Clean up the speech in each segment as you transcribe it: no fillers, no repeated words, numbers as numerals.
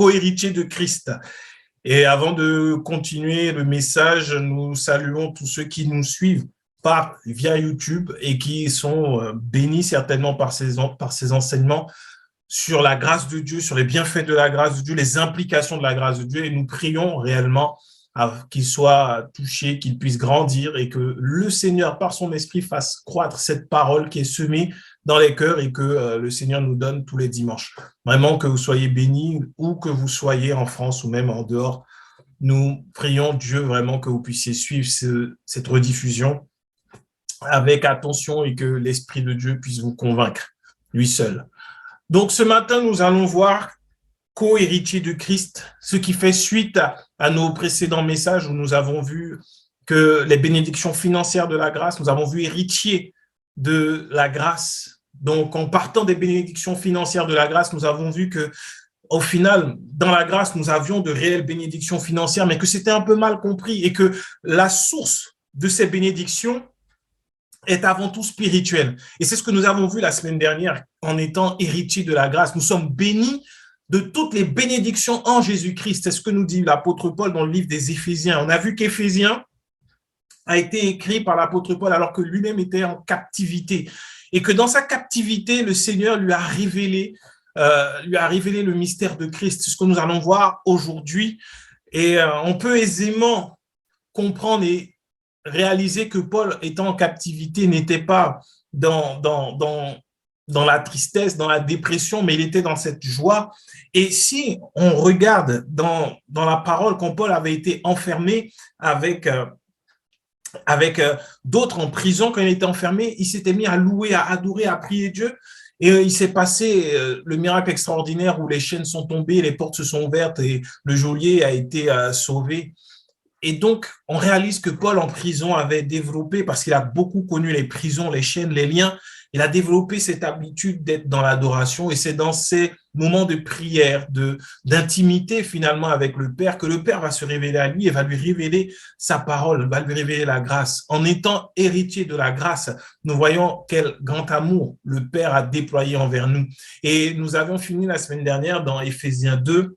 co-héritiers de Christ. Et avant de continuer le message, nous saluons tous ceux qui nous suivent via YouTube et qui sont bénis certainement par ces enseignements sur la grâce de Dieu, sur les bienfaits de la grâce de Dieu, les implications de la grâce de Dieu. Et nous prions réellement qu'il soit touché, qu'il puisse grandir et que le Seigneur, par son esprit, fasse croître cette parole qui est semée dans les cœurs et que le Seigneur nous donne tous les dimanches. Vraiment que vous soyez bénis, où que vous soyez en France ou même en dehors. Nous prions Dieu vraiment que vous puissiez suivre cette rediffusion avec attention et que l'Esprit de Dieu puisse vous convaincre, lui seul. Donc ce matin, nous allons voir co-héritier de Christ, ce qui fait suite à nos précédents messages où nous avons vu que les bénédictions financières de la grâce, nous avons vu héritier de la grâce. Donc en partant des bénédictions financières de la grâce, nous avons vu que au final, dans la grâce, nous avions de réelles bénédictions financières, mais que c'était un peu mal compris et que la source de ces bénédictions est avant tout spirituelle. Et c'est ce que nous avons vu la semaine dernière en étant héritiers de la grâce. Nous sommes bénis de toutes les bénédictions en Jésus-Christ. C'est ce que nous dit l'apôtre Paul dans le livre des Éphésiens. On a vu qu'Éphésiens a été écrit par l'apôtre Paul alors que lui-même était en captivité. Et que dans sa captivité, le Seigneur lui a révélé le mystère de Christ. C'est ce que nous allons voir aujourd'hui. Et on peut aisément comprendre et réaliser que Paul, étant en captivité, n'était pas dans la tristesse, dans la dépression, mais il était dans cette joie. Et si on regarde dans la parole, quand Paul avait été enfermé avec d'autres en prison, quand il était enfermé, il s'était mis à louer, à adorer, à prier Dieu. Et il s'est passé le miracle extraordinaire où les chaînes sont tombées, les portes se sont ouvertes et le geôlier a été sauvé. Et donc, on réalise que Paul en prison avait développé, parce qu'il a beaucoup connu les prisons, les chaînes, les liens, il a développé cette habitude d'être dans l'adoration et c'est dans ces moments de prière, d'intimité finalement avec le Père que le Père va se révéler à lui et va lui révéler sa parole, va lui révéler la grâce. En étant héritier de la grâce, nous voyons quel grand amour le Père a déployé envers nous. Et nous avions fini la semaine dernière dans Éphésiens 2.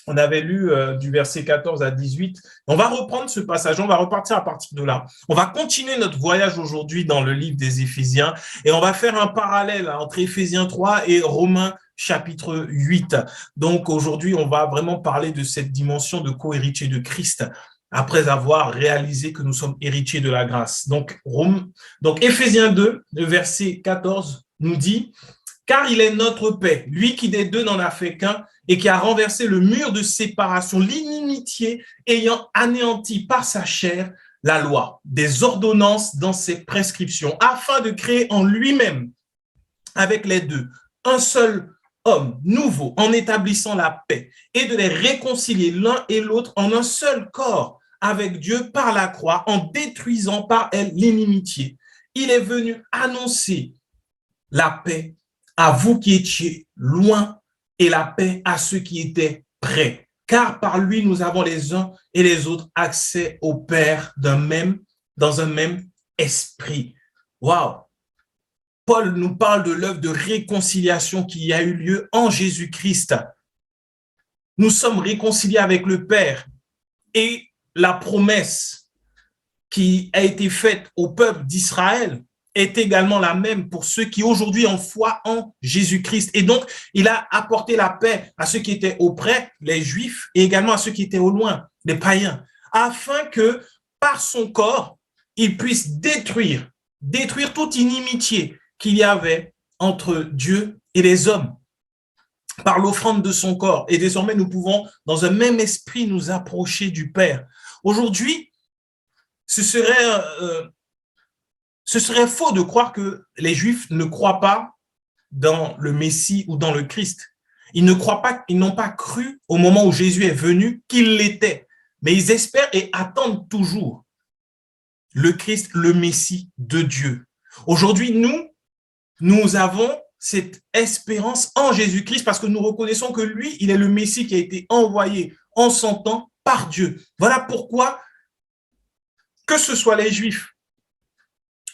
On avait lu du verset 14 à 18. On va reprendre ce passage, on va repartir à partir de là. On va continuer notre voyage aujourd'hui dans le livre des Éphésiens et on va faire un parallèle entre Éphésiens 3 et Romains chapitre 8. Donc aujourd'hui, on va vraiment parler de cette dimension de co-héritier de Christ après avoir réalisé que nous sommes héritiers de la grâce. Donc Éphésiens 2, le verset 14 nous dit « Car il est notre paix, lui qui des deux n'en a fait qu'un, et qui a renversé le mur de séparation, l'inimitié, ayant anéanti par sa chair la loi, des ordonnances dans ses prescriptions, afin de créer en lui-même, avec les deux, un seul homme nouveau, en établissant la paix, et de les réconcilier l'un et l'autre en un seul corps avec Dieu par la croix, en détruisant par elle l'inimitié. Il est venu annoncer la paix à vous qui étiez loin et la paix à ceux qui étaient près. Car par lui, nous avons les uns et les autres accès au Père dans un même esprit. Waouh! Paul nous parle de l'œuvre de réconciliation qui a eu lieu en Jésus-Christ. Nous sommes réconciliés avec le Père et la promesse qui a été faite au peuple d'Israël est également la même pour ceux qui aujourd'hui ont foi en Jésus-Christ. Et donc, il a apporté la paix à ceux qui étaient auprès, les Juifs, et également à ceux qui étaient au loin, les païens, afin que par son corps, il puisse détruire toute inimitié qu'il y avait entre Dieu et les hommes par l'offrande de son corps. Et désormais, nous pouvons, dans un même esprit, nous approcher du Père. Aujourd'hui, ce serait faux de croire que les Juifs ne croient pas dans le Messie ou dans le Christ. Ils n'ont pas cru au moment où Jésus est venu qu'il l'était. Mais ils espèrent et attendent toujours le Christ, le Messie de Dieu. Aujourd'hui, nous avons cette espérance en Jésus-Christ parce que nous reconnaissons que lui, il est le Messie qui a été envoyé en son temps par Dieu. Voilà pourquoi, que ce soit les Juifs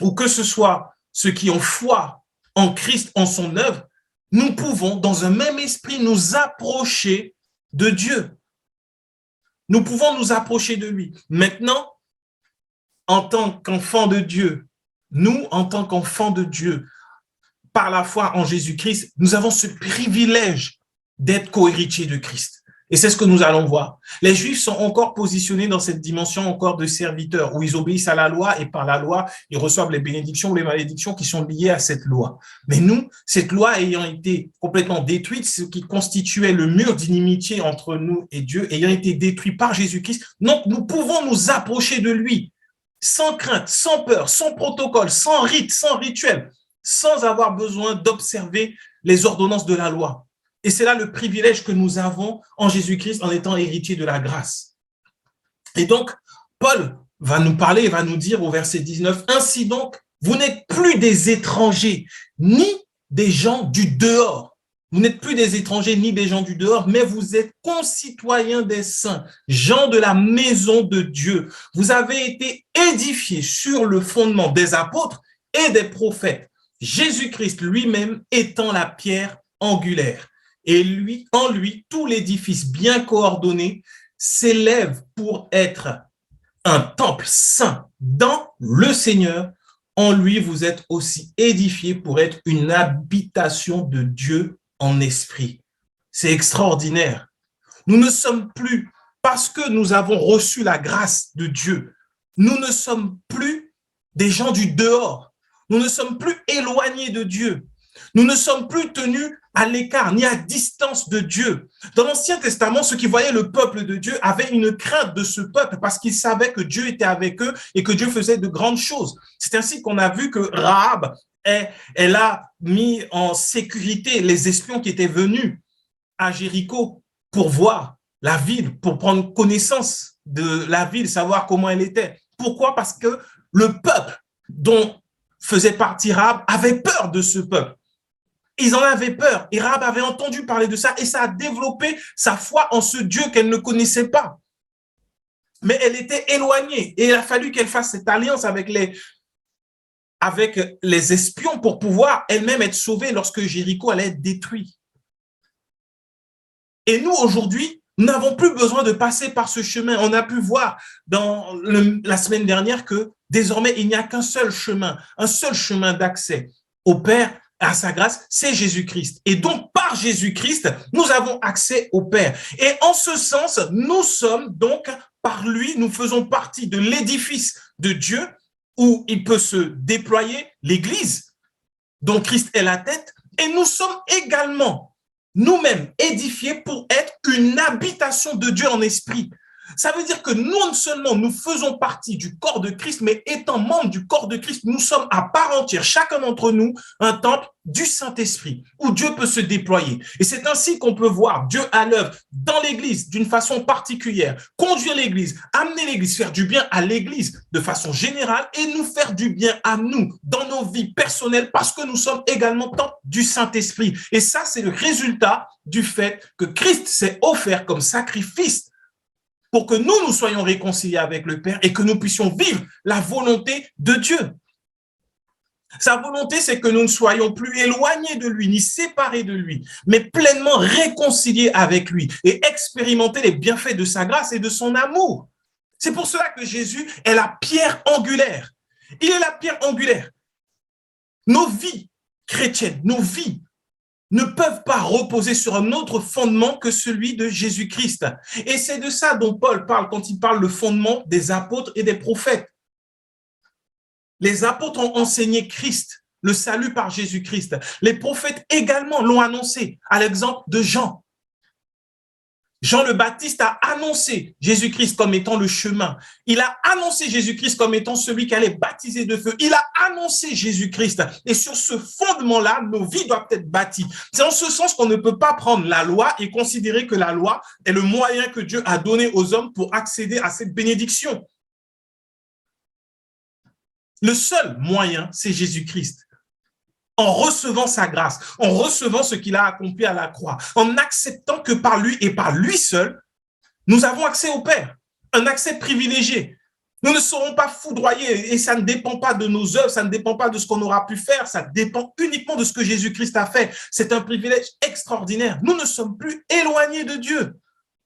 ou que ce soit ceux qui ont foi en Christ, en son œuvre, nous pouvons, dans un même esprit, nous approcher de Dieu. Nous pouvons nous approcher de lui. Maintenant, en tant qu'enfants de Dieu, nous, en tant qu'enfants de Dieu, par la foi en Jésus-Christ, nous avons ce privilège d'être co-héritiers de Christ. Et c'est ce que nous allons voir. Les Juifs sont encore positionnés dans cette dimension encore de serviteurs, où ils obéissent à la loi et par la loi, ils reçoivent les bénédictions ou les malédictions qui sont liées à cette loi. Mais nous, cette loi ayant été complètement détruite, ce qui constituait le mur d'inimitié entre nous et Dieu, ayant été détruit par Jésus-Christ, donc nous pouvons nous approcher de lui sans crainte, sans peur, sans protocole, sans rite, sans rituel, sans avoir besoin d'observer les ordonnances de la loi. Et c'est là le privilège que nous avons en Jésus-Christ en étant héritiers de la grâce. Et donc, Paul va nous parler, va nous dire au verset 19, « Ainsi donc, vous n'êtes plus des étrangers, ni des gens du dehors. Vous n'êtes plus des étrangers ni des gens du dehors, mais vous êtes concitoyens des saints, gens de la maison de Dieu. Vous avez été édifiés sur le fondement des apôtres et des prophètes, Jésus-Christ lui-même étant la pierre angulaire. Et lui, en lui, tout l'édifice bien coordonné s'élève pour être un temple saint dans le Seigneur. En lui, vous êtes aussi édifiés pour être une habitation de Dieu en esprit. » C'est extraordinaire. Nous ne sommes plus, parce que nous avons reçu la grâce de Dieu, nous ne sommes plus des gens du dehors. Nous ne sommes plus éloignés de Dieu. Nous ne sommes plus tenus à l'écart, ni à distance de Dieu. Dans l'Ancien Testament, ceux qui voyaient le peuple de Dieu avaient une crainte de ce peuple parce qu'ils savaient que Dieu était avec eux et que Dieu faisait de grandes choses. C'est ainsi qu'on a vu que Rahab, elle a mis en sécurité les espions qui étaient venus à Jéricho pour voir la ville, pour prendre connaissance de la ville, savoir comment elle était. Pourquoi? Parce que le peuple dont faisait partie Rahab avait peur de ce peuple. Ils en avaient peur. Et Rahab avait entendu parler de ça et ça a développé sa foi en ce Dieu qu'elle ne connaissait pas. Mais elle était éloignée et il a fallu qu'elle fasse cette alliance avec les espions pour pouvoir elle-même être sauvée lorsque Jéricho allait être détruit. Et nous, aujourd'hui, nous n'avons plus besoin de passer par ce chemin. On a pu voir la semaine dernière que désormais, il n'y a qu'un seul chemin, un seul chemin d'accès au Père, à sa grâce, c'est Jésus-Christ. Et donc, par Jésus-Christ, nous avons accès au Père. Et en ce sens, nous sommes donc, par lui, nous faisons partie de l'édifice de Dieu où il peut se déployer, l'Église, dont Christ est la tête. Et nous sommes également nous-mêmes édifiés pour être une habitation de Dieu en esprit. Ça veut dire que non seulement nous faisons partie du corps de Christ, mais étant membres du corps de Christ, nous sommes à part entière, chacun d'entre nous, un temple du Saint-Esprit, où Dieu peut se déployer. Et c'est ainsi qu'on peut voir Dieu à l'œuvre dans l'Église d'une façon particulière, conduire l'Église, amener l'Église, faire du bien à l'Église de façon générale et nous faire du bien à nous dans nos vies personnelles parce que nous sommes également temple du Saint-Esprit. Et ça, c'est le résultat du fait que Christ s'est offert comme sacrifice pour que nous soyons réconciliés avec le Père et que nous puissions vivre la volonté de Dieu. Sa volonté, c'est que nous ne soyons plus éloignés de lui, ni séparés de lui, mais pleinement réconciliés avec lui et expérimenter les bienfaits de sa grâce et de son amour. C'est pour cela que Jésus est la pierre angulaire. Il est la pierre angulaire. Nos vies chrétiennes, nos vies ne peuvent pas reposer sur un autre fondement que celui de Jésus-Christ. Et c'est de ça dont Paul parle quand il parle le fondement des apôtres et des prophètes. Les apôtres ont enseigné Christ, le salut par Jésus-Christ. Les prophètes également l'ont annoncé, à l'exemple de Jean. Jean le Baptiste a annoncé Jésus-Christ comme étant le chemin. Il a annoncé Jésus-Christ comme étant celui qui allait baptiser de feu. Il a annoncé Jésus-Christ. Et sur ce fondement-là, nos vies doivent être bâties. C'est en ce sens qu'on ne peut pas prendre la loi et considérer que la loi est le moyen que Dieu a donné aux hommes pour accéder à cette bénédiction. Le seul moyen, c'est Jésus-Christ. En recevant sa grâce, en recevant ce qu'il a accompli à la croix, en acceptant que par lui et par lui seul, nous avons accès au Père, un accès privilégié. Nous ne serons pas foudroyés et ça ne dépend pas de nos œuvres, ça ne dépend pas de ce qu'on aura pu faire, ça dépend uniquement de ce que Jésus-Christ a fait. C'est un privilège extraordinaire. Nous ne sommes plus éloignés de Dieu.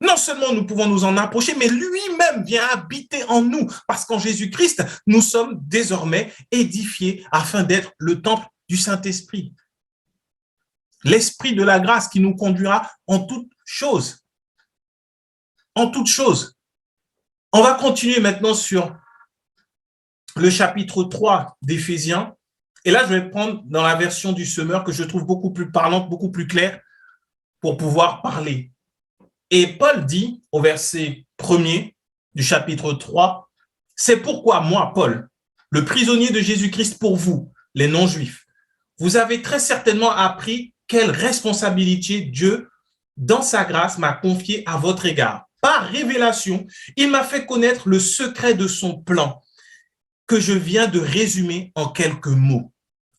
Non seulement nous pouvons nous en approcher, mais lui-même vient habiter en nous, parce qu'en Jésus-Christ, nous sommes désormais édifiés afin d'être le temple du Saint-Esprit. L'Esprit de la grâce qui nous conduira en toutes choses. En toutes choses. On va continuer maintenant sur le chapitre 3 d'Éphésiens. Et là, je vais prendre dans la version du semeur que je trouve beaucoup plus parlante, beaucoup plus claire pour pouvoir parler. Et Paul dit au verset 1er du chapitre 3, « C'est pourquoi moi, Paul, le prisonnier de Jésus-Christ pour vous, les non-juifs, vous avez très certainement appris quelle responsabilité Dieu, dans sa grâce, m'a confiée à votre égard. Par révélation, il m'a fait connaître le secret de son plan que je viens de résumer en quelques mots.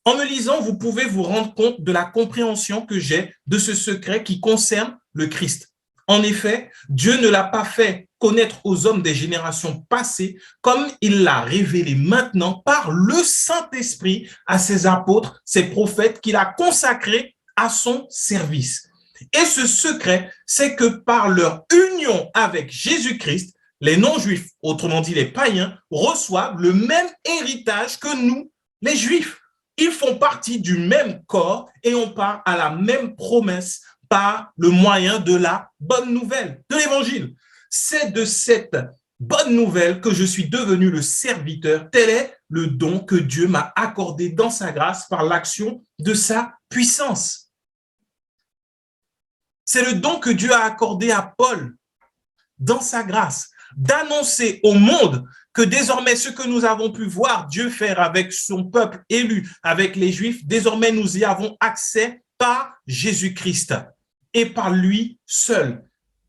En me lisant, vous pouvez vous rendre compte de la compréhension que j'ai de ce secret qui concerne le Christ. En effet, Dieu ne l'a pas fait connaître aux hommes des générations passées comme il l'a révélé maintenant par le Saint-Esprit à ses apôtres, ses prophètes qu'il a consacrés à son service. Et ce secret, c'est que par leur union avec Jésus-Christ, les non-juifs, autrement dit les païens, reçoivent le même héritage que nous, les juifs. Ils font partie du même corps et on part à la même promesse par le moyen de la bonne nouvelle, de l'évangile. C'est de cette bonne nouvelle que je suis devenu le serviteur. Tel est le don que Dieu m'a accordé dans sa grâce par l'action de sa puissance. C'est le don que Dieu a accordé à Paul dans sa grâce, d'annoncer au monde que désormais ce que nous avons pu voir Dieu faire avec son peuple élu, avec les Juifs, désormais nous y avons accès par Jésus-Christ et par lui seul.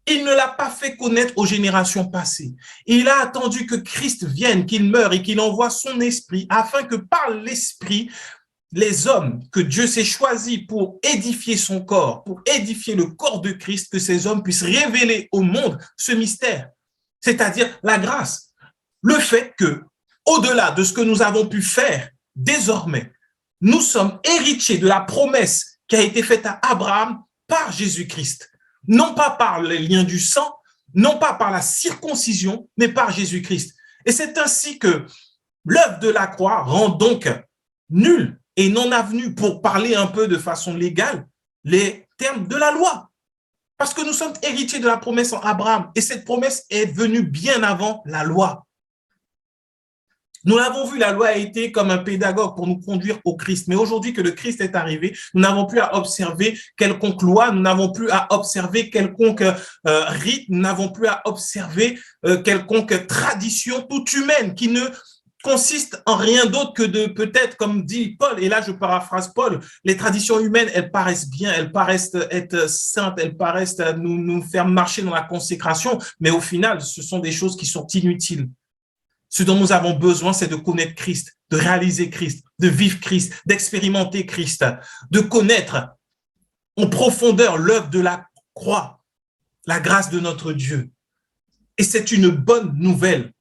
Il ne l'a pas fait connaître aux générations passées. Il a attendu que Christ vienne, qu'il meure et qu'il envoie son esprit afin que par l'esprit, les hommes que Dieu s'est choisis pour édifier son corps, pour édifier le corps de Christ, que ces hommes puissent révéler au monde ce mystère, c'est-à-dire la grâce. Le fait que, au-delà de ce que nous avons pu faire, désormais, nous sommes héritiers de la promesse qui a été faite à Abraham par Jésus-Christ. Non pas par les liens du sang, non pas par la circoncision, mais par Jésus-Christ. Et c'est ainsi que l'œuvre de la croix rend donc nul et non avenu, pour parler un peu de façon légale, les termes de la loi. Parce que nous sommes héritiers de la promesse en Abraham et cette promesse est venue bien avant la loi. Nous l'avons vu, la loi a été comme un pédagogue pour nous conduire au Christ. Mais aujourd'hui que le Christ est arrivé, nous n'avons plus à observer quelconque loi, nous n'avons plus à observer quelconque rite, nous n'avons plus à observer quelconque tradition toute humaine qui ne consiste en rien d'autre que de peut-être, comme dit Paul, et là je paraphrase Paul, les traditions humaines, elles paraissent bien, elles paraissent être saintes, elles paraissent nous faire marcher dans la consécration, mais au final, ce sont des choses qui sont inutiles. Ce dont nous avons besoin, c'est de connaître Christ, de réaliser Christ, de vivre Christ, d'expérimenter Christ, de connaître en profondeur l'œuvre de la croix, la grâce de notre Dieu. Et c'est une bonne nouvelle.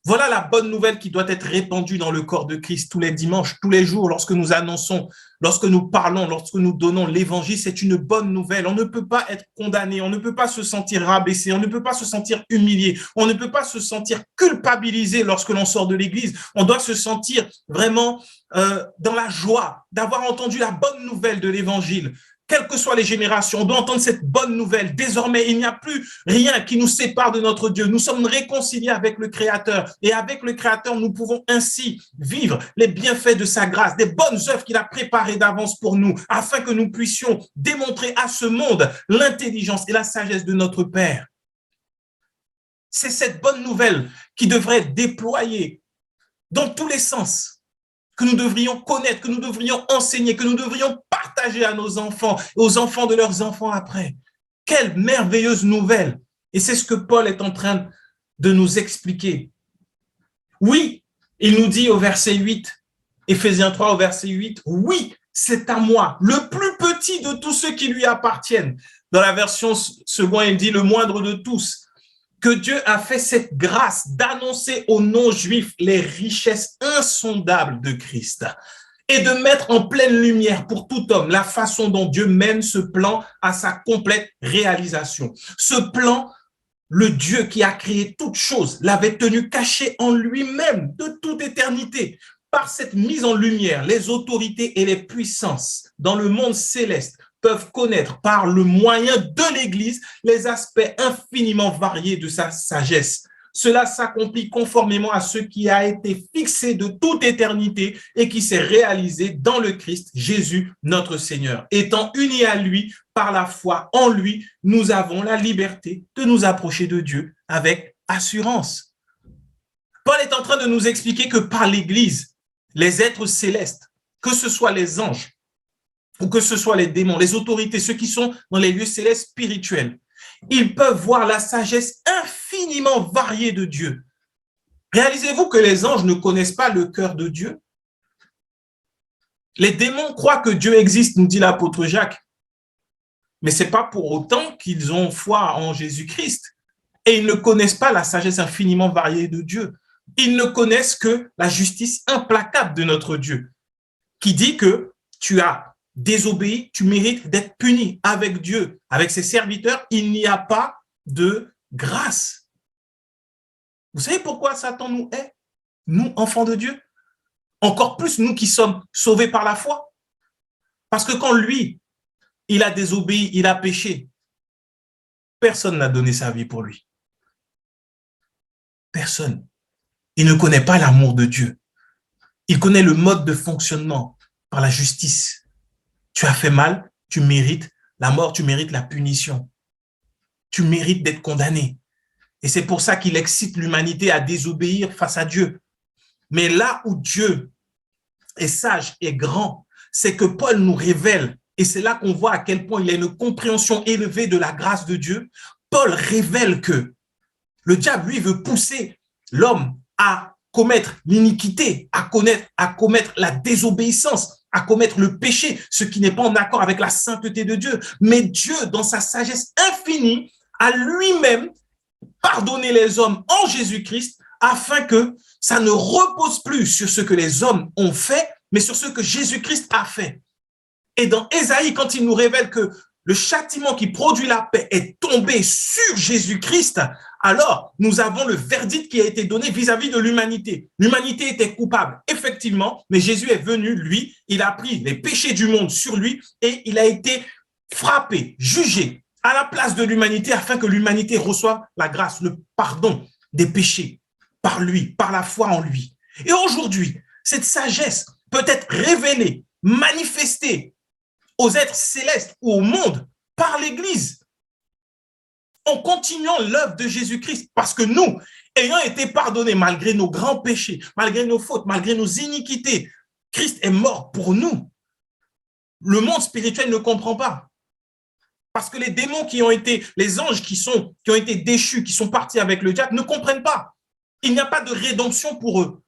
Voilà la bonne nouvelle qui doit être répandue dans le corps de Christ tous les dimanches, tous les jours, lorsque nous annonçons, lorsque nous parlons, lorsque nous donnons l'évangile, c'est une bonne nouvelle. On ne peut pas être condamné, on ne peut pas se sentir rabaissé, on ne peut pas se sentir humilié, on ne peut pas se sentir culpabilisé lorsque l'on sort de l'église. On doit se sentir vraiment dans la joie d'avoir entendu la bonne nouvelle de l'évangile. Quelles que soient les générations, on doit entendre cette bonne nouvelle. Désormais, il n'y a plus rien qui nous sépare de notre Dieu. Nous sommes réconciliés avec le Créateur. Et avec le Créateur, nous pouvons ainsi vivre les bienfaits de sa grâce, des bonnes œuvres qu'il a préparées d'avance pour nous, afin que nous puissions démontrer à ce monde l'intelligence et la sagesse de notre Père. C'est cette bonne nouvelle qui devrait être déployée dans tous les sens, que nous devrions connaître, que nous devrions enseigner, que nous devrions partager à nos enfants et aux enfants de leurs enfants après. Quelle merveilleuse nouvelle! Et c'est ce que Paul est en train de nous expliquer. Oui, il nous dit au verset 8, Éphésiens 3 au verset 8, oui, c'est à moi, le plus petit de tous ceux qui lui appartiennent. Dans la version seconde, il dit le moindre de tous. Que Dieu a fait cette grâce d'annoncer aux non-juifs les richesses insondables de Christ et de mettre en pleine lumière pour tout homme la façon dont Dieu mène ce plan à sa complète réalisation. Ce plan le Dieu qui a créé toutes choses l'avait tenu caché en lui-même de toute éternité. Par cette mise en lumière, les autorités et les puissances dans le monde céleste peuvent connaître par le moyen de l'Église les aspects infiniment variés de sa sagesse. Cela s'accomplit conformément à ce qui a été fixé de toute éternité et qui s'est réalisé dans le Christ Jésus, notre Seigneur. Étant unis à lui par la foi en lui, nous avons la liberté de nous approcher de Dieu avec assurance. Paul est en train de nous expliquer que par l'Église, les êtres célestes, que ce soit les anges ou que ce soit les démons, les autorités, ceux qui sont dans les lieux célestes spirituels, ils peuvent voir la sagesse infiniment variée de Dieu. Réalisez-vous que les anges ne connaissent pas le cœur de Dieu? Les démons croient que Dieu existe, nous dit l'apôtre Jacques, mais ce n'est pas pour autant qu'ils ont foi en Jésus-Christ. Et ils ne connaissent pas la sagesse infiniment variée de Dieu. Ils ne connaissent que la justice implacable de notre Dieu, qui dit que tu as désobéi, tu mérites d'être puni. Avec Dieu, avec ses serviteurs, il n'y a pas de grâce. Vous savez pourquoi Satan nous hait, nous, enfants de Dieu? Encore plus nous qui sommes sauvés par la foi. Parce que quand lui, il a désobéi, il a péché, personne n'a donné sa vie pour lui. Personne. Il ne connaît pas l'amour de Dieu. Il connaît le mode de fonctionnement par la justice. Tu as fait mal, tu mérites la mort, tu mérites la punition. Tu mérites d'être condamné. Et c'est pour ça qu'il excite l'humanité à désobéir face à Dieu. Mais là où Dieu est sage et grand, c'est que Paul nous révèle, et c'est là qu'on voit à quel point il a une compréhension élevée de la grâce de Dieu. Paul révèle que le diable, lui, veut pousser l'homme à commettre l'iniquité, à commettre la désobéissance, à commettre le péché, ce qui n'est pas en accord avec la sainteté de Dieu. Mais Dieu, dans sa sagesse infinie, a lui-même pardonné les hommes en Jésus-Christ afin que ça ne repose plus sur ce que les hommes ont fait, mais sur ce que Jésus-Christ a fait. Et dans Ésaïe, quand il nous révèle que le châtiment qui produit la paix est tombé sur Jésus-Christ, alors nous avons le verdict qui a été donné vis-à-vis de l'humanité. L'humanité était coupable, effectivement, mais Jésus est venu, lui, il a pris les péchés du monde sur lui et il a été frappé, jugé à la place de l'humanité afin que l'humanité reçoive la grâce, le pardon des péchés par lui, par la foi en lui. Et aujourd'hui, cette sagesse peut être révélée, manifestée aux êtres célestes ou au monde par l'Église, en continuant l'œuvre de Jésus-Christ, parce que nous, ayant été pardonnés malgré nos grands péchés, malgré nos fautes, malgré nos iniquités, Christ est mort pour nous. Le monde spirituel ne comprend pas. Parce que les démons qui ont été, les anges qui ont été déchus, qui sont partis avec le diable, ne comprennent pas. Il n'y a pas de rédemption pour eux.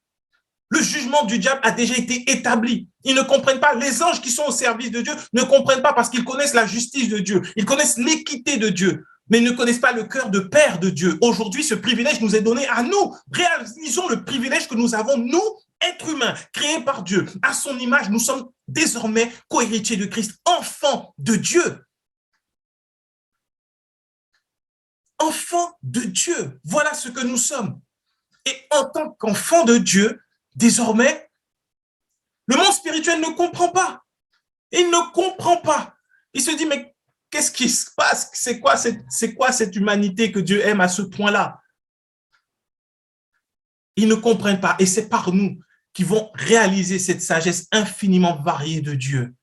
Le jugement du diable a déjà été établi. Ils ne comprennent pas. Les anges qui sont au service de Dieu ne comprennent pas parce qu'ils connaissent la justice de Dieu. Ils connaissent l'équité de Dieu, mais ils ne connaissent pas le cœur de Père de Dieu. Aujourd'hui, ce privilège nous est donné à nous. Réalisons le privilège que nous avons, nous, êtres humains, créés par Dieu. À son image, nous sommes désormais co-héritiers de Christ, enfants de Dieu. Enfants de Dieu. Voilà ce que nous sommes. Et en tant qu'enfants de Dieu, désormais, le monde spirituel ne comprend pas. Il ne comprend pas. Il se dit, mais qu'est-ce qui se passe? C'est quoi cette humanité que Dieu aime à ce point-là? Ils ne comprennent pas. Et c'est par nous qu'ils vont réaliser cette sagesse infiniment variée de Dieu.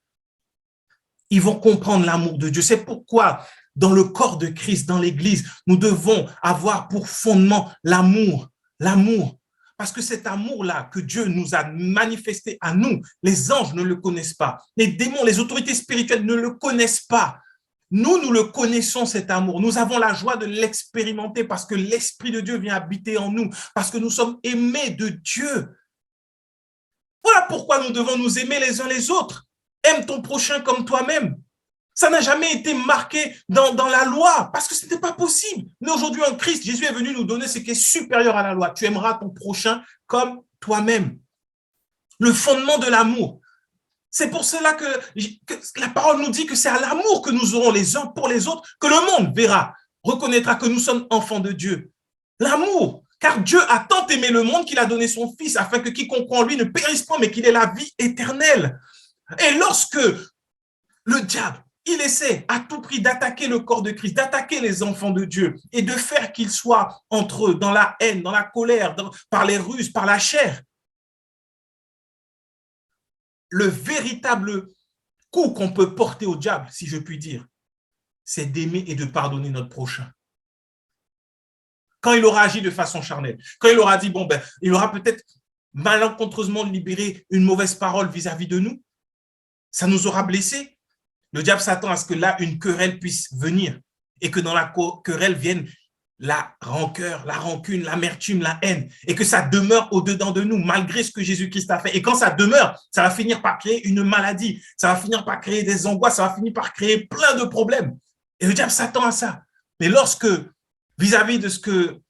Ils vont comprendre l'amour de Dieu. C'est pourquoi, dans le corps de Christ, dans l'Église, nous devons avoir pour fondement l'amour. L'amour. Parce que cet amour-là que Dieu nous a manifesté à nous, les anges ne le connaissent pas. Les démons, les autorités spirituelles ne le connaissent pas. Nous le connaissons, cet amour. Nous avons la joie de l'expérimenter parce que l'Esprit de Dieu vient habiter en nous, parce que nous sommes aimés de Dieu. Voilà pourquoi nous devons nous aimer les uns les autres. Aime ton prochain comme toi-même. Ça n'a jamais été marqué dans la loi parce que ce n'était pas possible. Mais aujourd'hui, en Christ, Jésus est venu nous donner ce qui est supérieur à la loi. Tu aimeras ton prochain comme toi-même. Le fondement de l'amour. C'est pour cela que la parole nous dit que c'est à l'amour que nous aurons les uns pour les autres que le monde verra. reconnaîtra que nous sommes enfants de Dieu. L'amour, car Dieu a tant aimé le monde qu'il a donné son Fils afin que quiconque croit en lui ne périsse pas, mais qu'il ait la vie éternelle. Et lorsque le diable, il essaie à tout prix d'attaquer le corps de Christ, d'attaquer les enfants de Dieu et de faire qu'ils soient entre eux dans la haine, dans la colère, par les ruses, par la chair. Le véritable coup qu'on peut porter au diable, si je puis dire, c'est d'aimer et de pardonner notre prochain. Quand il aura agi de façon charnelle, quand il aura dit, bon, ben, il aura peut-être malencontreusement libéré une mauvaise parole vis-à-vis de nous, ça nous aura blessés. Le diable s'attend à ce que là, une querelle puisse venir et que dans la querelle vienne la rancœur, la rancune, l'amertume, la haine, et que ça demeure au-dedans de nous, malgré ce que Jésus-Christ a fait. Et quand ça demeure, ça va finir par créer une maladie, ça va finir par créer des angoisses, ça va finir par créer plein de problèmes. Et le diable s'attend à ça. Mais lorsque, vis-à-vis de ce que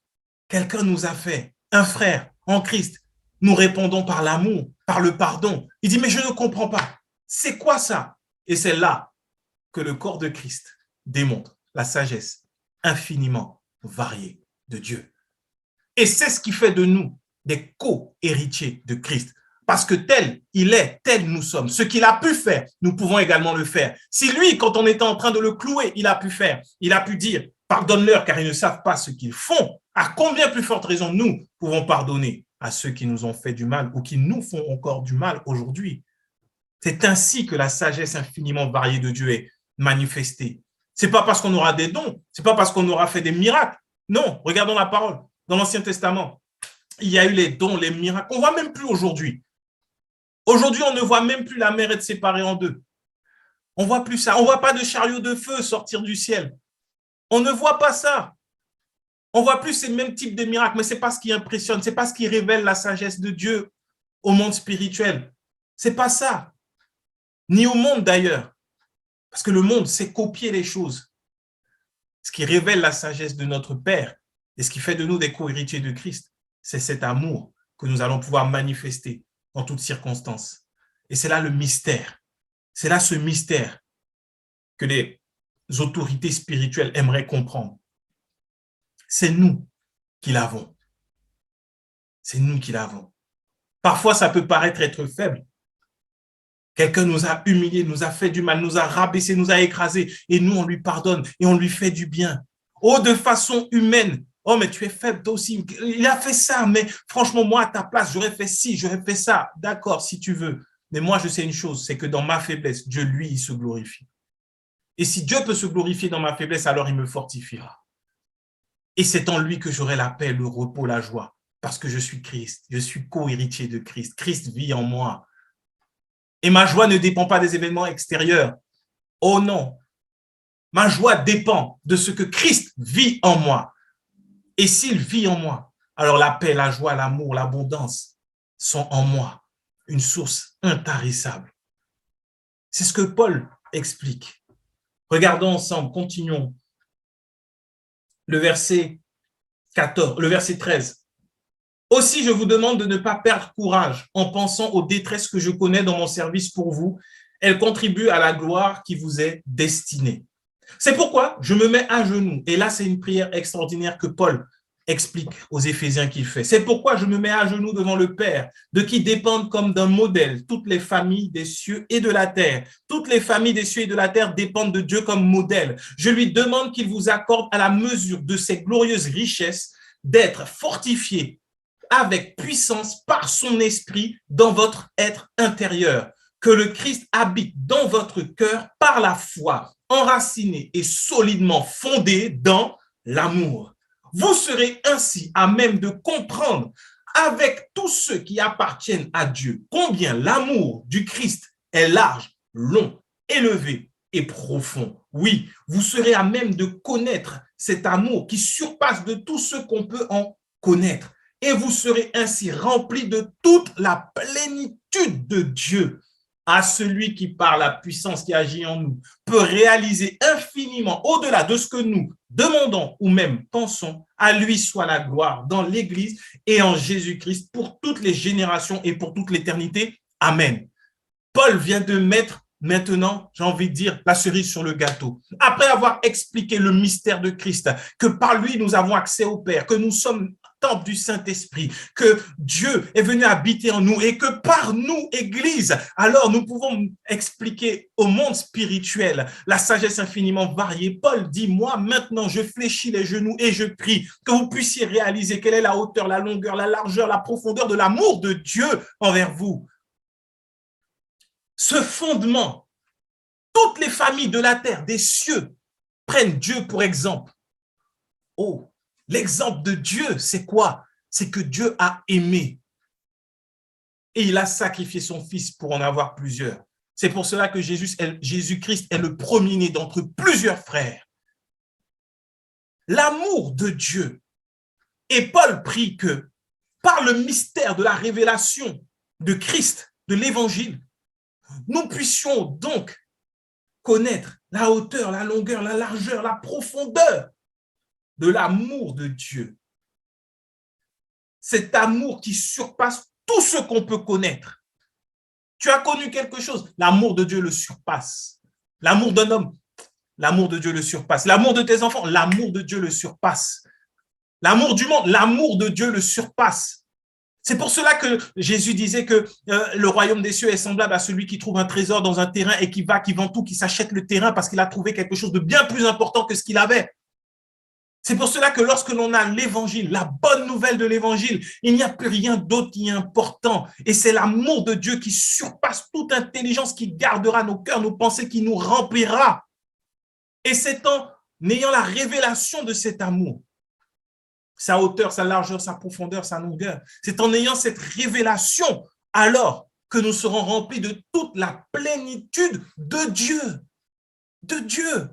quelqu'un nous a fait, un frère en Christ, nous répondons par l'amour, par le pardon, il dit, mais je ne comprends pas. C'est quoi ça? Et c'est là que le corps de Christ démontre la sagesse infiniment variée de Dieu. Et c'est ce qui fait de nous des co-héritiers de Christ. Parce que tel il est, tel nous sommes. Ce qu'il a pu faire, nous pouvons également le faire. Si lui, quand on était en train de le clouer, il a pu faire, il a pu dire, pardonne-leur car ils ne savent pas ce qu'ils font, à combien plus forte raison nous pouvons pardonner à ceux qui nous ont fait du mal ou qui nous font encore du mal aujourd'hui. C'est ainsi que la sagesse infiniment variée de Dieu est manifestée. C'est pas parce qu'on aura des dons, c'est pas parce qu'on aura fait des miracles. Non, regardons la parole. Dans l'Ancien Testament, il y a eu les dons, les miracles. On ne voit même plus aujourd'hui. Aujourd'hui, on ne voit même plus la mer être séparée en deux. On ne voit plus ça. On ne voit pas de chariot de feu sortir du ciel. On ne voit pas ça. On ne voit plus ces mêmes types de miracles, mais ce n'est pas ce qui impressionne, ce n'est pas ce qui révèle la sagesse de Dieu au monde spirituel. Ce n'est pas ça. Ni au monde d'ailleurs. Parce que le monde sait copier les choses. Ce qui révèle la sagesse de notre Père et ce qui fait de nous des co-héritiers de Christ, c'est cet amour que nous allons pouvoir manifester dans toutes circonstances. Et c'est là le mystère. C'est là ce mystère que les autorités spirituelles aimeraient comprendre. C'est nous qui l'avons. C'est nous qui l'avons. Parfois, ça peut paraître être faible. Quelqu'un nous a humiliés, nous a fait du mal, nous a rabaissés, nous a écrasés, et nous, on lui pardonne et on lui fait du bien. Oh, de façon humaine. Oh, mais tu es faible, toi aussi. Il a fait ça, mais franchement, moi, à ta place, j'aurais fait ci, j'aurais fait ça. D'accord, si tu veux. Mais moi, je sais une chose, c'est que dans ma faiblesse, Dieu, lui, il se glorifie. Et si Dieu peut se glorifier dans ma faiblesse, alors il me fortifiera. Et c'est en lui que j'aurai la paix, le repos, la joie. Parce que je suis Christ, je suis co-héritier de Christ. Christ vit en moi. Et ma joie ne dépend pas des événements extérieurs. Oh non, ma joie dépend de ce que Christ vit en moi. Et s'il vit en moi, alors la paix, la joie, l'amour, l'abondance sont en moi, une source intarissable. C'est ce que Paul explique. Regardons ensemble, continuons. Le verset 14, le verset 13. Aussi, je vous demande de ne pas perdre courage en pensant aux détresses que je connais dans mon service pour vous. Elles contribuent à la gloire qui vous est destinée. C'est pourquoi je me mets à genoux. Et là, c'est une prière extraordinaire que Paul explique aux Éphésiens qu'il fait. C'est pourquoi je me mets à genoux devant le Père, de qui dépendent comme d'un modèle toutes les familles des cieux et de la terre. Toutes les familles des cieux et de la terre dépendent de Dieu comme modèle. Je lui demande qu'il vous accorde à la mesure de ses glorieuses richesses d'être fortifié avec puissance par son esprit dans votre être intérieur, que le Christ habite dans votre cœur par la foi, enraciné et solidement fondé dans l'amour. Vous serez ainsi à même de comprendre avec tous ceux qui appartiennent à Dieu combien l'amour du Christ est large, long, élevé et profond. Oui, vous serez à même de connaître cet amour qui surpasse de tout ce qu'on peut en connaître. Et vous serez ainsi remplis de toute la plénitude de Dieu. À celui qui, par la puissance qui agit en nous, peut réaliser infiniment au-delà de ce que nous demandons ou même pensons, à lui soit la gloire dans l'Église et en Jésus-Christ pour toutes les générations et pour toute l'éternité. Amen. Paul vient de mettre maintenant, j'ai envie de dire la cerise sur le gâteau. Après avoir expliqué le mystère de Christ, que par lui nous avons accès au Père, que nous sommes temple du Saint-Esprit, que Dieu est venu habiter en nous et que par nous, Église, alors nous pouvons expliquer au monde spirituel la sagesse infiniment variée. Paul dit, moi maintenant, je fléchis les genoux et je prie que vous puissiez réaliser quelle est la hauteur, la longueur, la largeur, la profondeur de l'amour de Dieu envers vous. Ce fondement, toutes les familles de la terre, des cieux, prennent Dieu pour exemple. Oh, l'exemple de Dieu, c'est quoi? C'est que Dieu a aimé et il a sacrifié son fils pour en avoir plusieurs. C'est pour cela que Jésus-Christ est le premier-né d'entre plusieurs frères. L'amour de Dieu. Et Paul prie que par le mystère de la révélation de Christ, de l'évangile, nous puissions donc connaître la hauteur, la longueur, la largeur, la profondeur de l'amour de Dieu. Cet amour qui surpasse tout ce qu'on peut connaître. Tu as connu quelque chose, l'amour de Dieu le surpasse. L'amour d'un homme, l'amour de Dieu le surpasse. L'amour de tes enfants, l'amour de Dieu le surpasse. L'amour du monde, l'amour de Dieu le surpasse. C'est pour cela que Jésus disait que le royaume des cieux est semblable à celui qui trouve un trésor dans un terrain et qui vend tout, qui s'achète le terrain parce qu'il a trouvé quelque chose de bien plus important que ce qu'il avait. C'est pour cela que lorsque l'on a l'évangile, la bonne nouvelle de l'évangile, il n'y a plus rien d'autre qui est important. Et c'est l'amour de Dieu qui surpasse toute intelligence, qui gardera nos cœurs, nos pensées, qui nous remplira. Et c'est en ayant la révélation de cet amour, sa hauteur, sa largeur, sa profondeur, sa longueur, c'est en ayant cette révélation alors que nous serons remplis de toute la plénitude de Dieu. De Dieu.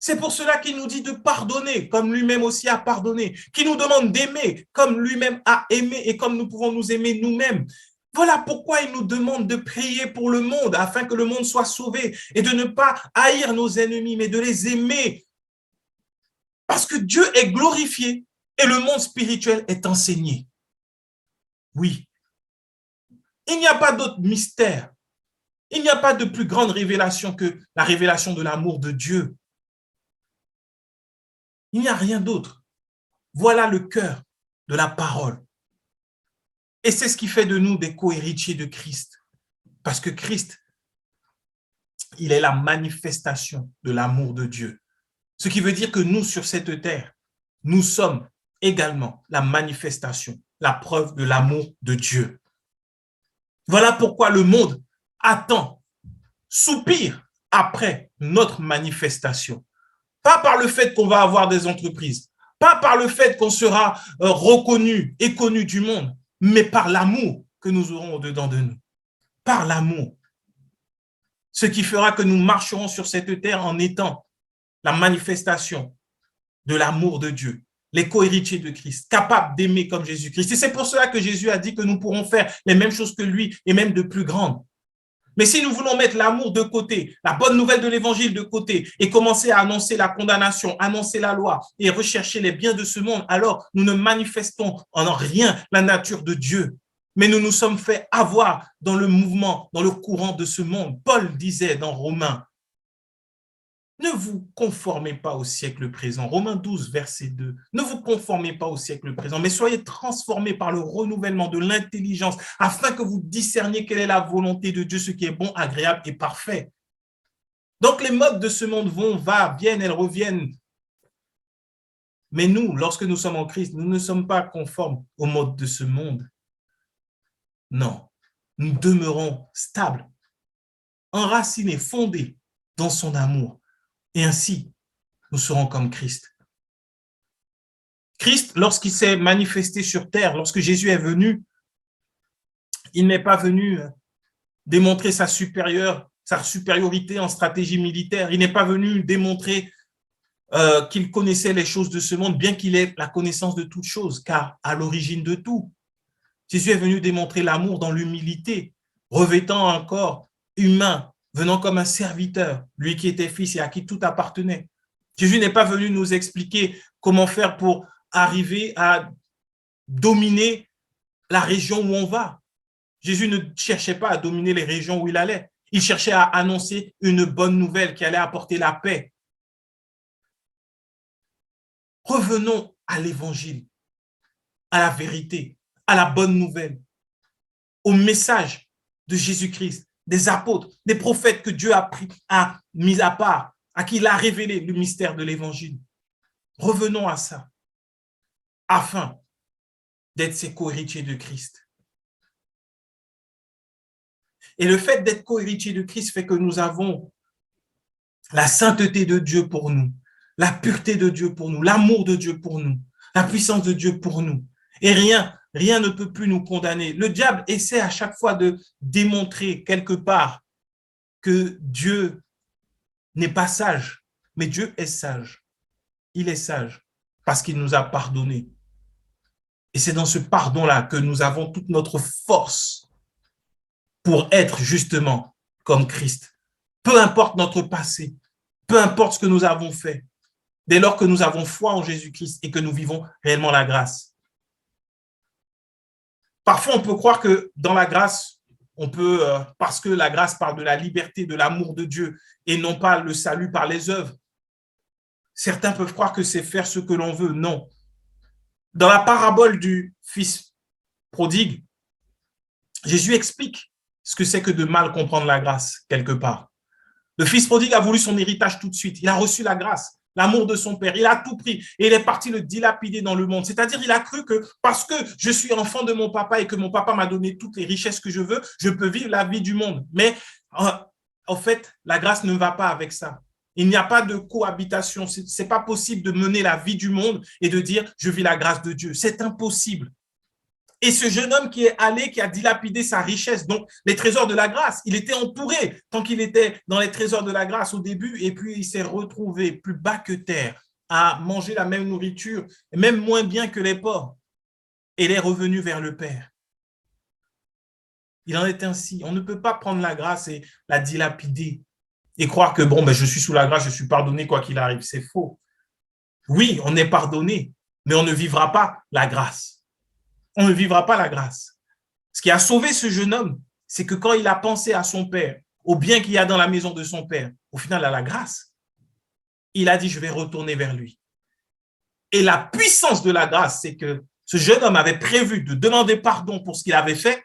C'est pour cela qu'il nous dit de pardonner, comme lui-même aussi a pardonné, qu'il nous demande d'aimer, comme lui-même a aimé et comme nous pouvons nous aimer nous-mêmes. Voilà pourquoi il nous demande de prier pour le monde, afin que le monde soit sauvé, et de ne pas haïr nos ennemis, mais de les aimer. Parce que Dieu est glorifié et le monde spirituel est enseigné. Oui. Il n'y a pas d'autre mystère. Il n'y a pas de plus grande révélation que la révélation de l'amour de Dieu. Il n'y a rien d'autre. Voilà le cœur de la parole. Et c'est ce qui fait de nous des co-héritiers de Christ. Parce que Christ, il est la manifestation de l'amour de Dieu. Ce qui veut dire que nous, sur cette terre, nous sommes également la manifestation, la preuve de l'amour de Dieu. Voilà pourquoi le monde attend, soupire après notre manifestation. Pas par le fait qu'on va avoir des entreprises, pas par le fait qu'on sera reconnu et connu du monde, mais par l'amour que nous aurons au-dedans de nous. Par l'amour. Ce qui fera que nous marcherons sur cette terre en étant la manifestation de l'amour de Dieu, les co-héritiers de Christ, capables d'aimer comme Jésus-Christ. Et c'est pour cela que Jésus a dit que nous pourrons faire les mêmes choses que lui et même de plus grandes. Mais si nous voulons mettre l'amour de côté, la bonne nouvelle de l'évangile de côté et commencer à annoncer la condamnation, annoncer la loi et rechercher les biens de ce monde, alors nous ne manifestons en rien la nature de Dieu. Mais nous nous sommes fait avoir dans le mouvement, dans le courant de ce monde. Paul disait dans Romains, ne vous conformez pas au siècle présent. Romains 12, verset 2. Ne vous conformez pas au siècle présent, mais soyez transformés par le renouvellement de l'intelligence afin que vous discerniez quelle est la volonté de Dieu, ce qui est bon, agréable et parfait. Donc les modes de ce monde vont, viennent, elles reviennent. Mais nous, lorsque nous sommes en Christ, nous ne sommes pas conformes aux modes de ce monde. Non, nous demeurons stables, enracinés, fondés dans son amour. Et ainsi, nous serons comme Christ. Christ, lorsqu'il s'est manifesté sur terre, lorsque Jésus est venu, il n'est pas venu démontrer sa supériorité en stratégie militaire. Il n'est pas venu démontrer qu'il connaissait les choses de ce monde, bien qu'il ait la connaissance de toutes choses, car à l'origine de tout, Jésus est venu démontrer l'amour dans l'humilité, revêtant un corps humain, venant comme un serviteur, lui qui était fils et à qui tout appartenait. Jésus n'est pas venu nous expliquer comment faire pour arriver à dominer la région où on va. Jésus ne cherchait pas à dominer les régions où il allait. Il cherchait à annoncer une bonne nouvelle qui allait apporter la paix. Revenons à l'évangile, à la vérité, à la bonne nouvelle, au message de Jésus-Christ, des apôtres, des prophètes que Dieu a mis à part, à qui il a révélé le mystère de l'évangile. Revenons à ça, afin d'être ses co-héritiers de Christ. Et le fait d'être co-héritiers de Christ fait que nous avons la sainteté de Dieu pour nous, la pureté de Dieu pour nous, l'amour de Dieu pour nous, la puissance de Dieu pour nous. Et rien ne peut plus nous condamner. Le diable essaie à chaque fois de démontrer quelque part que Dieu n'est pas sage, mais Dieu est sage. Il est sage parce qu'il nous a pardonné. Et c'est dans ce pardon-là que nous avons toute notre force pour être justement comme Christ. Peu importe notre passé, peu importe ce que nous avons fait, dès lors que nous avons foi en Jésus-Christ et que nous vivons réellement la grâce. Parfois, on peut croire que dans la grâce, parce que la grâce parle de la liberté, de l'amour de Dieu et non pas le salut par les œuvres. Certains peuvent croire que c'est faire ce que l'on veut. Non. Dans la parabole du fils prodigue, Jésus explique ce que c'est que de mal comprendre la grâce, quelque part. Le fils prodigue a voulu son héritage tout de suite. Il a reçu la grâce, l'amour de son père. Il a tout pris et il est parti le dilapider dans le monde. C'est-à-dire, il a cru que parce que je suis enfant de mon papa et que mon papa m'a donné toutes les richesses que je veux, je peux vivre la vie du monde. Mais en fait, la grâce ne va pas avec ça. Il n'y a pas de cohabitation. Ce n'est pas possible de mener la vie du monde et de dire « je vis la grâce de Dieu ». C'est impossible. Et ce jeune homme qui est allé, qui a dilapidé sa richesse, donc les trésors de la grâce, il était entouré tant qu'il était dans les trésors de la grâce au début, et puis il s'est retrouvé plus bas que terre à manger la même nourriture, même moins bien que les porcs. Et il est revenu vers le Père. Il en est ainsi. On ne peut pas prendre la grâce et la dilapider et croire que bon, je suis sous la grâce, je suis pardonné quoi qu'il arrive. C'est faux. Oui, on est pardonné, mais on ne vivra pas la grâce. On ne vivra pas la grâce. Ce qui a sauvé ce jeune homme, c'est que quand il a pensé à son père, au bien qu'il y a dans la maison de son père, au final, à la grâce, il a dit, je vais retourner vers lui. Et la puissance de la grâce, c'est que ce jeune homme avait prévu de demander pardon pour ce qu'il avait fait,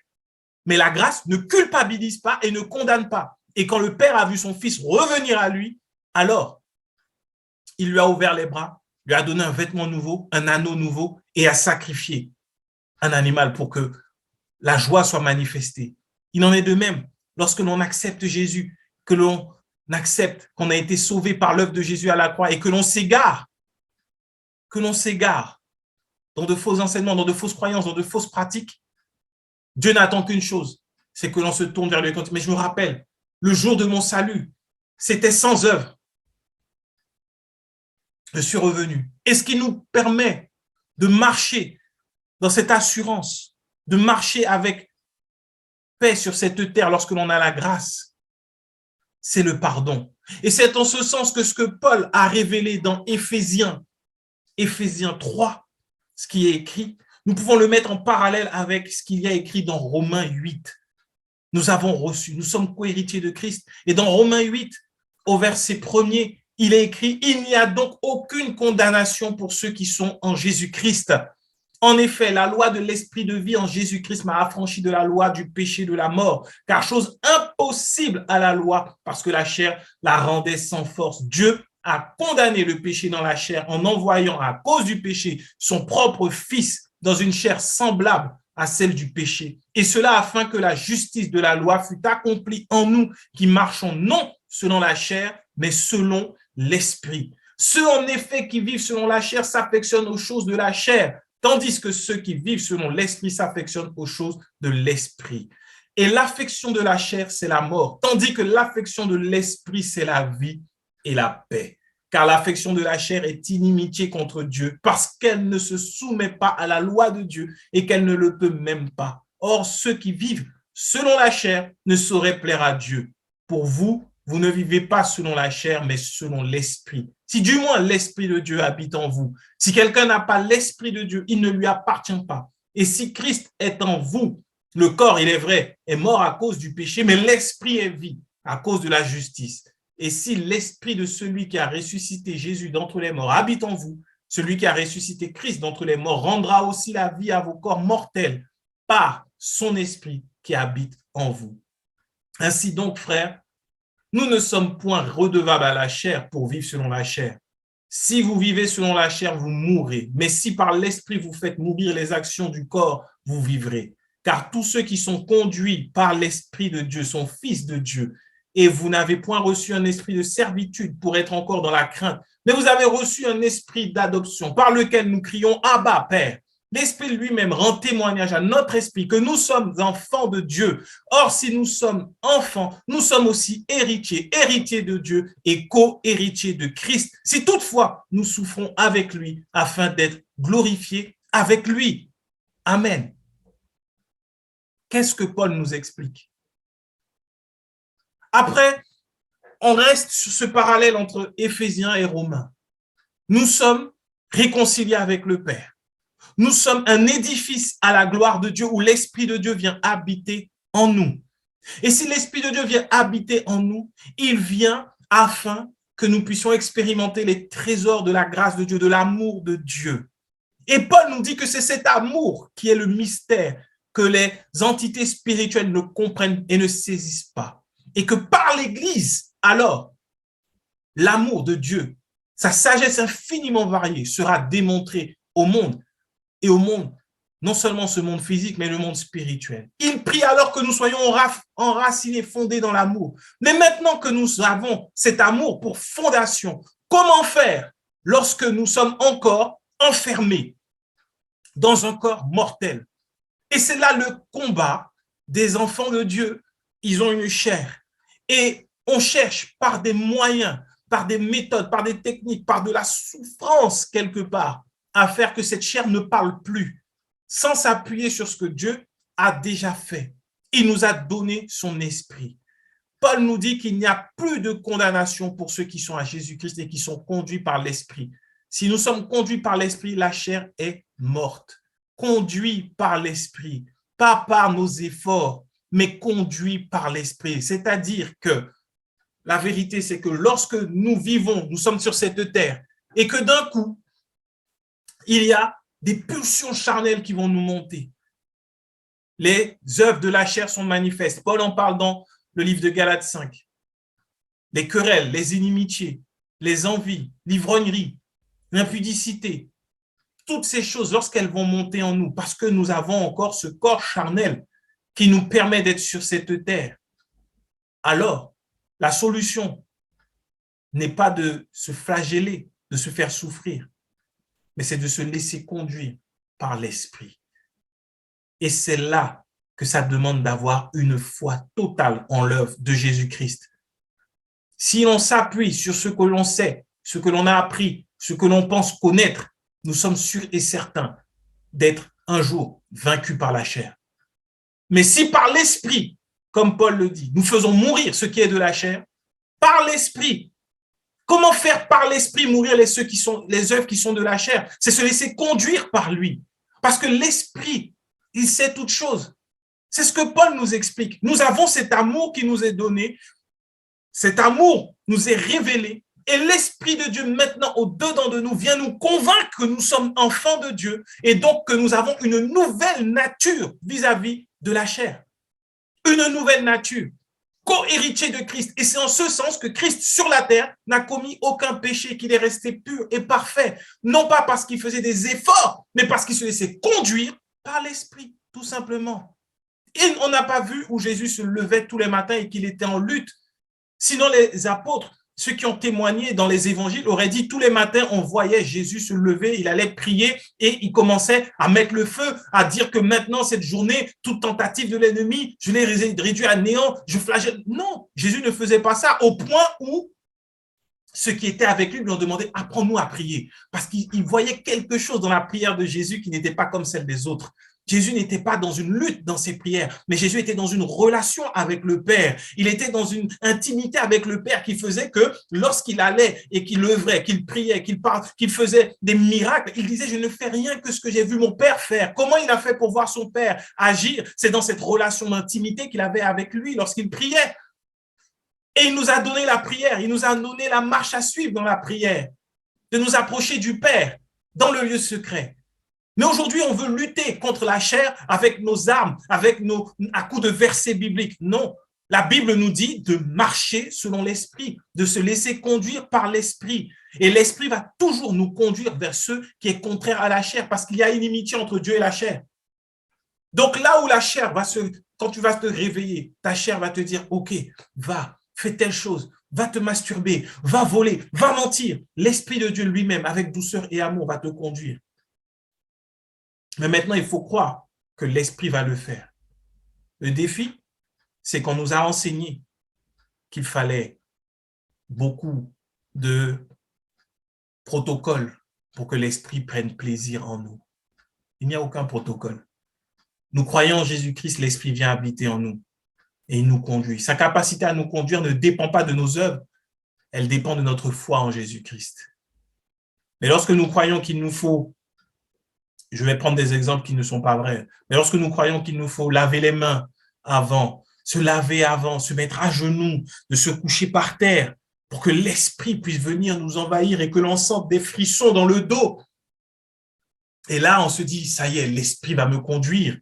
mais la grâce ne culpabilise pas et ne condamne pas. Et quand le père a vu son fils revenir à lui, alors, il lui a ouvert les bras, lui a donné un vêtement nouveau, un anneau nouveau et a sacrifié un animal pour que la joie soit manifestée. Il en est de même lorsque l'on accepte Jésus, que l'on accepte qu'on a été sauvé par l'œuvre de Jésus à la croix et que l'on s'égare dans de faux enseignements, dans de fausses croyances, dans de fausses pratiques. Dieu n'attend qu'une chose, c'est que l'on se tourne vers lui. Mais je me rappelle, le jour de mon salut, c'était sans œuvre. Je suis revenu. Et ce qui nous permet de marcher dans cette assurance, de marcher avec paix sur cette terre lorsque l'on a la grâce, c'est le pardon. Et c'est en ce sens que ce que Paul a révélé dans Éphésiens 3, ce qui est écrit, nous pouvons le mettre en parallèle avec ce qu'il y a écrit dans Romains 8. Nous avons reçu, nous sommes co-héritiers de Christ. Et dans Romains 8, au verset 1er, il est écrit « Il n'y a donc aucune condamnation pour ceux qui sont en Jésus-Christ. En effet, la loi de l'esprit de vie en Jésus-Christ m'a affranchi de la loi du péché de la mort, car chose impossible à la loi, parce que la chair la rendait sans force. Dieu a condamné le péché dans la chair en envoyant à cause du péché son propre Fils dans une chair semblable à celle du péché. Et cela afin que la justice de la loi fût accomplie en nous qui marchons non selon la chair, mais selon l'esprit. Ceux en effet qui vivent selon la chair s'affectionnent aux choses de la chair, tandis que ceux qui vivent selon l'esprit s'affectionnent aux choses de l'esprit. Et l'affection de la chair, c'est la mort, tandis que l'affection de l'esprit, c'est la vie et la paix. Car l'affection de la chair est inimitié contre Dieu, parce qu'elle ne se soumet pas à la loi de Dieu et qu'elle ne le peut même pas. Or, ceux qui vivent selon la chair ne sauraient plaire à Dieu. Pour vous, vous ne vivez pas selon la chair, mais selon l'esprit. Si du moins l'esprit de Dieu habite en vous, si quelqu'un n'a pas l'esprit de Dieu, il ne lui appartient pas. Et si Christ est en vous, le corps, il est vrai, est mort à cause du péché, mais l'esprit est vie. à cause de la justice. Et si l'esprit de celui qui a ressuscité Jésus d'entre les morts habite en vous, celui qui a ressuscité Christ d'entre les morts rendra aussi la vie à vos corps mortels par son esprit qui habite en vous. Ainsi donc, frères, nous ne sommes point redevables à la chair pour vivre selon la chair. Si vous vivez selon la chair, vous mourrez. Mais si par l'esprit vous faites mourir les actions du corps, vous vivrez. Car tous ceux qui sont conduits par l'esprit de Dieu sont fils de Dieu. Et vous n'avez point reçu un esprit de servitude pour être encore dans la crainte, mais vous avez reçu un esprit d'adoption par lequel nous crions « Abba, Père ». L'Esprit lui-même rend témoignage à notre esprit que nous sommes enfants de Dieu. Or, si nous sommes enfants, nous sommes aussi héritiers, héritiers de Dieu et co-héritiers de Christ. Si toutefois nous souffrons avec lui afin d'être glorifiés avec lui. Amen. Qu'est-ce que Paul nous explique? Après, on reste sur ce parallèle entre Éphésiens et Romains. Nous sommes réconciliés avec le Père. Nous sommes un édifice à la gloire de Dieu où l'Esprit de Dieu vient habiter en nous. Et si l'Esprit de Dieu vient habiter en nous, il vient afin que nous puissions expérimenter les trésors de la grâce de Dieu, de l'amour de Dieu. Et Paul nous dit que c'est cet amour qui est le mystère que les entités spirituelles ne comprennent et ne saisissent pas. Et que par l'Église, alors, l'amour de Dieu, sa sagesse infiniment variée sera démontrée au monde. Et au monde, non seulement ce monde physique, mais le monde spirituel. Il prie alors que nous soyons enracinés, fondés dans l'amour. Mais maintenant que nous avons cet amour pour fondation, comment faire lorsque nous sommes encore enfermés dans un corps mortel? Et c'est là le combat des enfants de Dieu. Ils ont une chair. Et on cherche par des moyens, par des méthodes, par des techniques, par de la souffrance quelque part, à faire que cette chair ne parle plus, sans s'appuyer sur ce que Dieu a déjà fait. Il nous a donné son esprit. Paul nous dit qu'il n'y a plus de condamnation pour ceux qui sont à Jésus-Christ et qui sont conduits par l'esprit. Si nous sommes conduits par l'esprit, la chair est morte. Conduits par l'esprit, pas par nos efforts, mais conduits par l'esprit. C'est-à-dire que la vérité, c'est que lorsque nous vivons, nous sommes sur cette terre, et que d'un coup, il y a des pulsions charnelles qui vont nous monter. Les œuvres de la chair sont manifestes. Paul en parle dans le livre de Galates 5. Les querelles, les inimitiés, les envies, l'ivrognerie, l'impudicité, toutes ces choses, lorsqu'elles vont monter en nous, parce que nous avons encore ce corps charnel qui nous permet d'être sur cette terre, alors la solution n'est pas de se flageller, de se faire souffrir, mais c'est de se laisser conduire par l'esprit. Et c'est là que ça demande d'avoir une foi totale en l'œuvre de Jésus-Christ. Si l'on s'appuie sur ce que l'on sait, ce que l'on a appris, ce que l'on pense connaître, nous sommes sûrs et certains d'être un jour vaincus par la chair. Mais si par l'esprit, comme Paul le dit, nous faisons mourir ce qui est de la chair, par l'esprit. Comment faire par l'esprit mourir les œuvres qui sont de la chair? C'est se laisser conduire par lui. Parce que l'esprit, il sait toutes choses. C'est ce que Paul nous explique. Nous avons cet amour qui nous est donné. Cet amour nous est révélé. Et l'Esprit de Dieu, maintenant, au-dedans de nous, vient nous convaincre que nous sommes enfants de Dieu et donc que nous avons une nouvelle nature vis-à-vis de la chair. Une nouvelle nature. Co-héritier de Christ. Et c'est en ce sens que Christ, sur la terre, n'a commis aucun péché, qu'il est resté pur et parfait. Non pas parce qu'il faisait des efforts, mais parce qu'il se laissait conduire par l'Esprit, tout simplement. Et on n'a pas vu où Jésus se levait tous les matins et qu'il était en lutte. Sinon, les apôtres, ceux qui ont témoigné dans les évangiles, auraient dit tous les matins, on voyait Jésus se lever, il allait prier et il commençait à mettre le feu, à dire que maintenant, cette journée, toute tentative de l'ennemi, je l'ai réduit à néant, je flagelle. Non, Jésus ne faisait pas ça au point où ceux qui étaient avec lui lui ont demandé, apprends-nous à prier. Parce qu'ils voyaient quelque chose dans la prière de Jésus qui n'était pas comme celle des autres. Jésus n'était pas dans une lutte dans ses prières, mais Jésus était dans une relation avec le Père. Il était dans une intimité avec le Père qui faisait que lorsqu'il allait et qu'il œuvrait, qu'il priait, qu'il faisait des miracles, il disait, je ne fais rien que ce que j'ai vu mon Père faire. Comment il a fait pour voir son Père agir? C'est dans cette relation d'intimité qu'il avait avec lui lorsqu'il priait. Et il nous a donné la prière, il nous a donné la marche à suivre dans la prière, de nous approcher du Père dans le lieu secret. Mais aujourd'hui, on veut lutter contre la chair avec nos armes, à coups de versets bibliques. Non, la Bible nous dit de marcher selon l'esprit, de se laisser conduire par l'esprit. Et l'esprit va toujours nous conduire vers ce qui est contraire à la chair, parce qu'il y a inimitié entre Dieu et la chair. Donc là où la chair quand tu vas te réveiller, ta chair va te dire, OK, va, fais telle chose, va te masturber, va voler, va mentir. L'esprit de Dieu lui-même, avec douceur et amour, va te conduire. Mais maintenant, il faut croire que l'esprit va le faire. Le défi, c'est qu'on nous a enseigné qu'il fallait beaucoup de protocoles pour que l'esprit prenne plaisir en nous. Il n'y a aucun protocole. Nous croyons en Jésus-Christ, l'esprit vient habiter en nous et il nous conduit. Sa capacité à nous conduire ne dépend pas de nos œuvres, elle dépend de notre foi en Jésus-Christ. Mais lorsque nous croyons qu'il nous faut, je vais prendre des exemples qui ne sont pas vrais, mais lorsque nous croyons qu'il nous faut laver les mains avant, se laver avant, se mettre à genoux, de se coucher par terre pour que l'esprit puisse venir nous envahir et que l'on sente des frissons dans le dos. Et là, on se dit, ça y est, l'esprit va me conduire.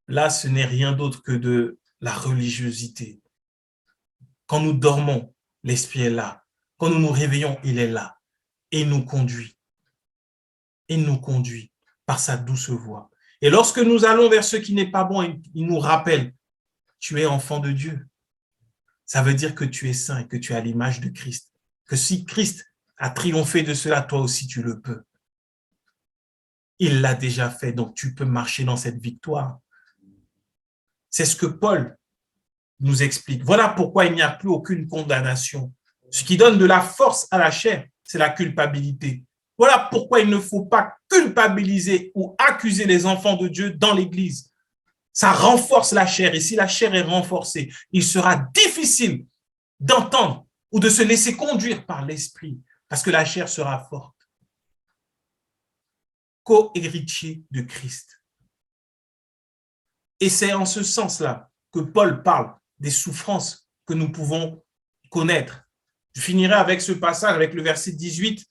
Là, ce n'est rien d'autre que de la religiosité. Quand nous dormons, l'esprit est là. Quand nous nous réveillons, il est là. Et il nous conduit. Il nous conduit par sa douce voix. Et lorsque nous allons vers ce qui n'est pas bon, il nous rappelle, tu es enfant de Dieu. Ça veut dire que tu es saint et que tu es à l'image de Christ. Que si Christ a triomphé de cela, toi aussi tu le peux. Il l'a déjà fait, donc tu peux marcher dans cette victoire. C'est ce que Paul nous explique. Voilà pourquoi il n'y a plus aucune condamnation. Ce qui donne de la force à la chair, c'est la culpabilité. Voilà pourquoi il ne faut pas culpabiliser ou accuser les enfants de Dieu dans l'Église. Ça renforce la chair, et si la chair est renforcée, il sera difficile d'entendre ou de se laisser conduire par l'esprit, parce que la chair sera forte. Co-héritier de Christ. Et c'est en ce sens-là que Paul parle des souffrances que nous pouvons connaître. Je finirai avec ce passage, avec le verset 18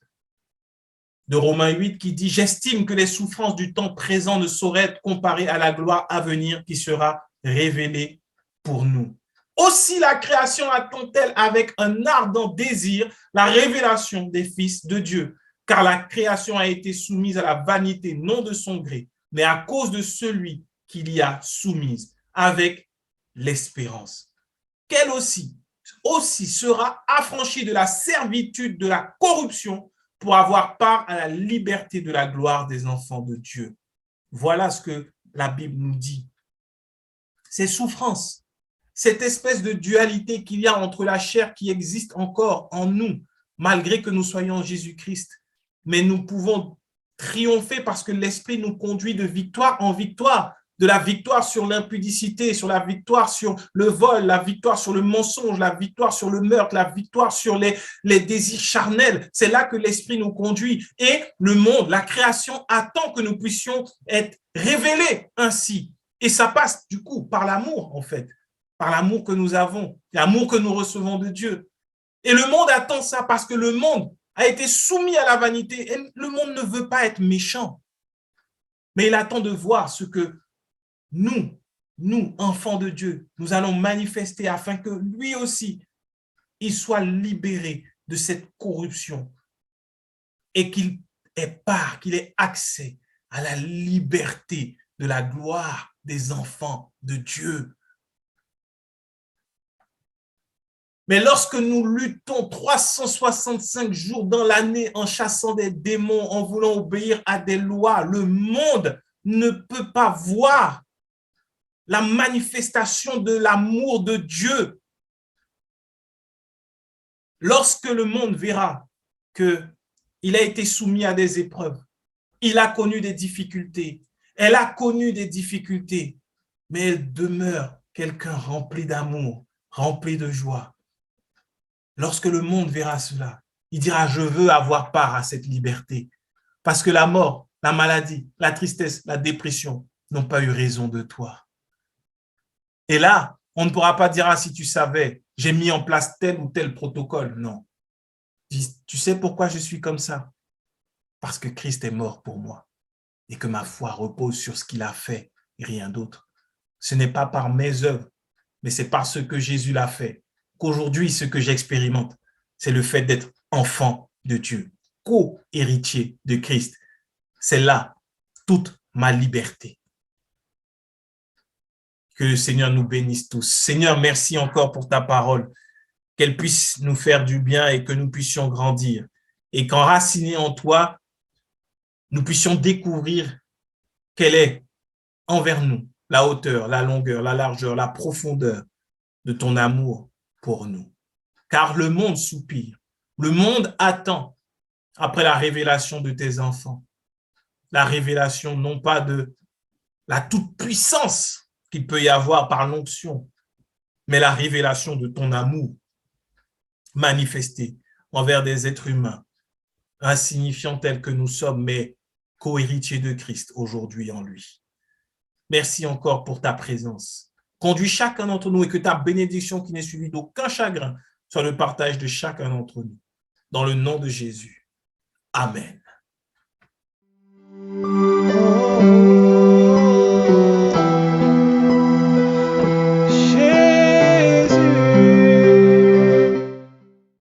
de Romains 8 qui dit « J'estime que les souffrances du temps présent ne sauraient être comparées à la gloire à venir qui sera révélée pour nous. Aussi la création attend-elle avec un ardent désir la révélation des fils de Dieu, car la création a été soumise à la vanité, non de son gré, mais à cause de celui qui l'y a soumise, avec l'espérance. Qu'elle aussi sera affranchie de la servitude de la corruption pour avoir part à la liberté de la gloire des enfants de Dieu. » Voilà ce que la Bible nous dit. Ces souffrances, cette espèce de dualité qu'il y a entre la chair qui existe encore en nous, malgré que nous soyons en Jésus-Christ, mais nous pouvons triompher parce que l'Esprit nous conduit de victoire en victoire, de la victoire sur l'impudicité, sur la victoire sur le vol, la victoire sur le mensonge, la victoire sur le meurtre, la victoire sur les désirs charnels. C'est là que l'Esprit nous conduit. Et le monde, la création attend que nous puissions être révélés ainsi. Et ça passe du coup par l'amour en fait, par l'amour que nous avons, l'amour que nous recevons de Dieu. Et le monde attend ça parce que le monde a été soumis à la vanité. Et le monde ne veut pas être méchant, mais il attend de voir ce que nous, enfants de Dieu, nous allons manifester afin que lui aussi, il soit libéré de cette corruption et qu'il ait part, qu'il ait accès à la liberté de la gloire des enfants de Dieu. Mais lorsque nous luttons 365 jours dans l'année en chassant des démons, en voulant obéir à des lois, le monde ne peut pas voir la manifestation de l'amour de Dieu. Lorsque le monde verra qu'il a été soumis à des épreuves, il a connu des difficultés, elle a connu des difficultés, mais elle demeure quelqu'un rempli d'amour, rempli de joie. Lorsque le monde verra cela, il dira « Je veux avoir part à cette liberté » parce que la mort, la maladie, la tristesse, la dépression n'ont pas eu raison de toi. Et là, On ne pourra pas dire, ah, si tu savais, j'ai mis en place tel ou tel protocole. Non. Tu sais pourquoi je suis comme ça? Parce que Christ est mort pour moi et que ma foi repose sur ce qu'il a fait et rien d'autre. Ce n'est pas par mes œuvres, mais c'est par ce que Jésus l'a fait. Qu'aujourd'hui, ce que j'expérimente, c'est le fait d'être enfant de Dieu, co-héritier de Christ. C'est là toute ma liberté. Que le Seigneur nous bénisse tous. Seigneur, merci encore pour ta parole, qu'elle puisse nous faire du bien et que nous puissions grandir. Et qu'enracinés en toi, nous puissions découvrir quelle est envers nous la hauteur, la longueur, la largeur, la profondeur de ton amour pour nous. Car le monde soupire, le monde attend après la révélation de tes enfants, la révélation non pas de la toute-puissance qu'il peut y avoir par l'onction, mais la révélation de ton amour manifesté envers des êtres humains, insignifiants tels que nous sommes, mais co-héritiers de Christ aujourd'hui en lui. Merci encore pour ta présence. Conduis chacun d'entre nous et que ta bénédiction qui n'est suivie d'aucun chagrin soit le partage de chacun d'entre nous. Dans le nom de Jésus. Amen.